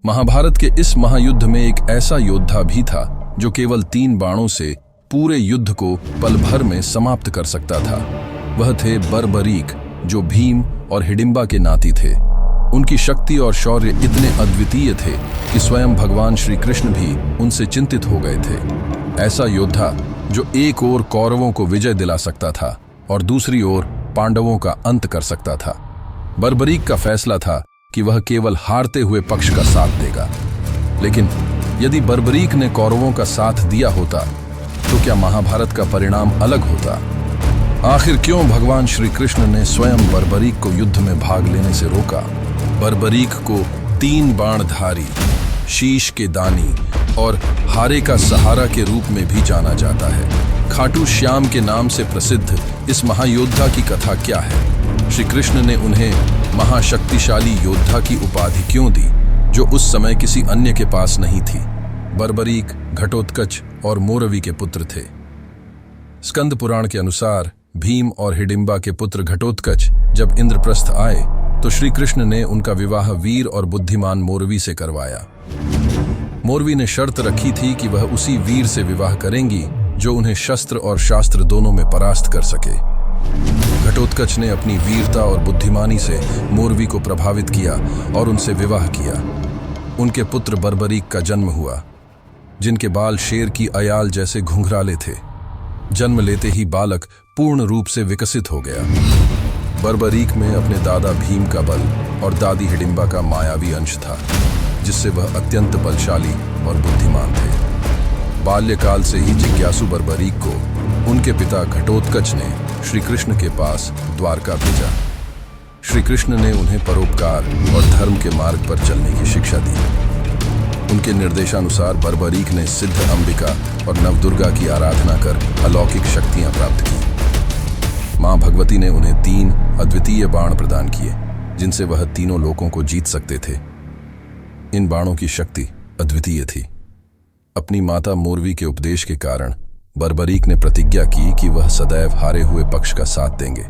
महाभारत के इस महायुद्ध में एक ऐसा योद्धा भी था जो केवल 3 बाणों से पूरे युद्ध को पल भर में समाप्त कर सकता था। वह थे बर्बरीक, जो भीम और हिडिंबा के नाती थे। उनकी शक्ति और शौर्य इतने अद्वितीय थे कि स्वयं भगवान श्री कृष्ण भी उनसे चिंतित हो गए थे। ऐसा योद्धा जो एक ओर कौरवों को विजय दिला सकता था और दूसरी ओर पांडवों का अंत कर सकता था। बर्बरीक का फैसला था कि वह केवल हारते हुए पक्ष का साथ देगा। लेकिन यदि बर्बरीक ने कौरवों का साथ दिया होता तो क्या महाभारत का परिणाम अलग होता? आखिर क्यों भगवान श्री कृष्ण ने स्वयं बर्बरीक को युद्ध में भाग लेने से रोका? बर्बरीक को 3 बाणधारी, शीश के दानी और हारे का सहारा के रूप में भी जाना जाता है। खाटू श्याम के नाम से प्रसिद्ध इस महायोद्धा की कथा क्या है? श्री कृष्ण ने उन्हें महाशक्तिशाली योद्धा की उपाधि क्यों दी, जो उस समय किसी अन्य के पास नहीं थी? बर्बरीक घटोत्कच और मोरवी के पुत्र थे। स्कंद पुराण के अनुसार भीम और हिडिंबा के पुत्र घटोत्कच जब इंद्रप्रस्थ आए तो श्री कृष्ण ने उनका विवाह वीर और बुद्धिमान मोरवी से करवाया। मोरवी ने शर्त रखी थी कि वह उसी वीर से विवाह करेंगी जो उन्हें शस्त्र और शास्त्र दोनों में परास्त कर सके। घटोत्कच ने अपनी वीरता और बुद्धिमानी से मोरवी को प्रभावित किया और उनसे विवाह किया। उनके पुत्र बर्बरीक का जन्म हुआ, जिनके बाल शेर की अयाल जैसे घुंघराले थे। जन्म लेते ही बालक पूर्ण रूप से विकसित हो गया। बर्बरीक में अपने दादा भीम का बल और दादी हिडिंबा का मायावी अंश था, जिससे वह अत्यंत बलशाली और बुद्धिमान थे। बाल्यकाल से ही जिज्ञासु बर्बरीक को उनके पिता घटोत्कच ने श्री कृष्ण के पास द्वारका भेजा। श्री कृष्ण ने उन्हें परोपकार और धर्म के मार्ग पर चलने की शिक्षा दी। उनके निर्देशानुसार बर्बरीक ने सिद्ध अंबिका और नवदुर्गा की आराधना कर अलौकिक शक्तियां प्राप्त की। मां भगवती ने उन्हें 3 अद्वितीय बाण प्रदान किए, जिनसे वह तीनों लोकों को जीत सकते थे। इन बाणों की शक्ति अद्वितीय थी। अपनी माता मोरवी के उपदेश के कारण बर्बरीक ने प्रतिज्ञा की कि वह सदैव हारे हुए पक्ष का साथ देंगे।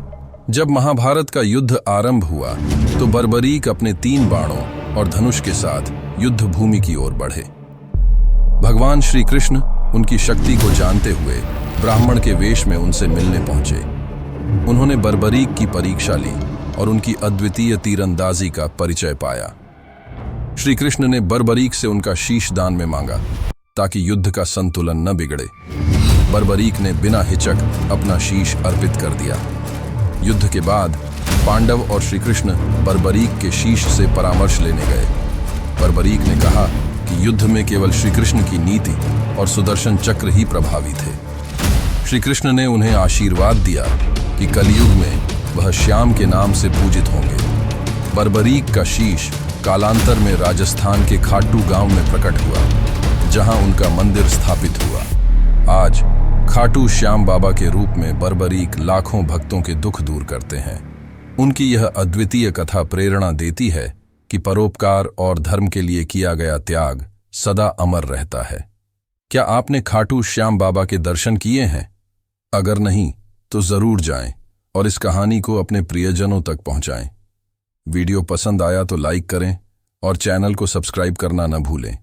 जब महाभारत का युद्ध आरंभ हुआ तो बर्बरीक अपने 3 बाणों और धनुष के साथ युद्ध भूमि की ओर बढ़े। भगवान श्री कृष्ण उनकी शक्ति को जानते हुए ब्राह्मण के वेश में उनसे मिलने पहुंचे। उन्होंने बर्बरीक की परीक्षा ली और उनकी अद्वितीय तीरंदाजी का परिचय पाया। श्री कृष्ण ने बर्बरीक से उनका शीश दान में मांगा ताकि युद्ध का संतुलन न बिगड़े। बर्बरीक ने बिना हिचक अपना शीश अर्पित कर दिया। युद्ध के बाद पांडव और श्री कृष्ण बर्बरीक के शीश से परामर्श लेने गए। बर्बरीक ने कहा कि युद्ध में केवल श्री कृष्ण की नीति और सुदर्शन चक्र ही प्रभावी थे। श्री कृष्ण ने उन्हें आशीर्वाद दिया कि कलयुग में वह श्याम के नाम से पूजित होंगे। बर्बरीक का शीश कालांतर में राजस्थान के खाटू गांव में प्रकट हुआ, जहां उनका मंदिर स्थापित हुआ। आज खाटू श्याम बाबा के रूप में बर्बरीक लाखों भक्तों के दुख दूर करते हैं। उनकी यह अद्वितीय कथा प्रेरणा देती है कि परोपकार और धर्म के लिए किया गया त्याग सदा अमर रहता है। क्या आपने खाटू श्याम बाबा के दर्शन किए हैं? अगर नहीं तो जरूर जाएं और इस कहानी को अपने प्रियजनों तक पहुंचाएं। वीडियो पसंद आया तो लाइक करें और चैनल को सब्सक्राइब करना न भूलें।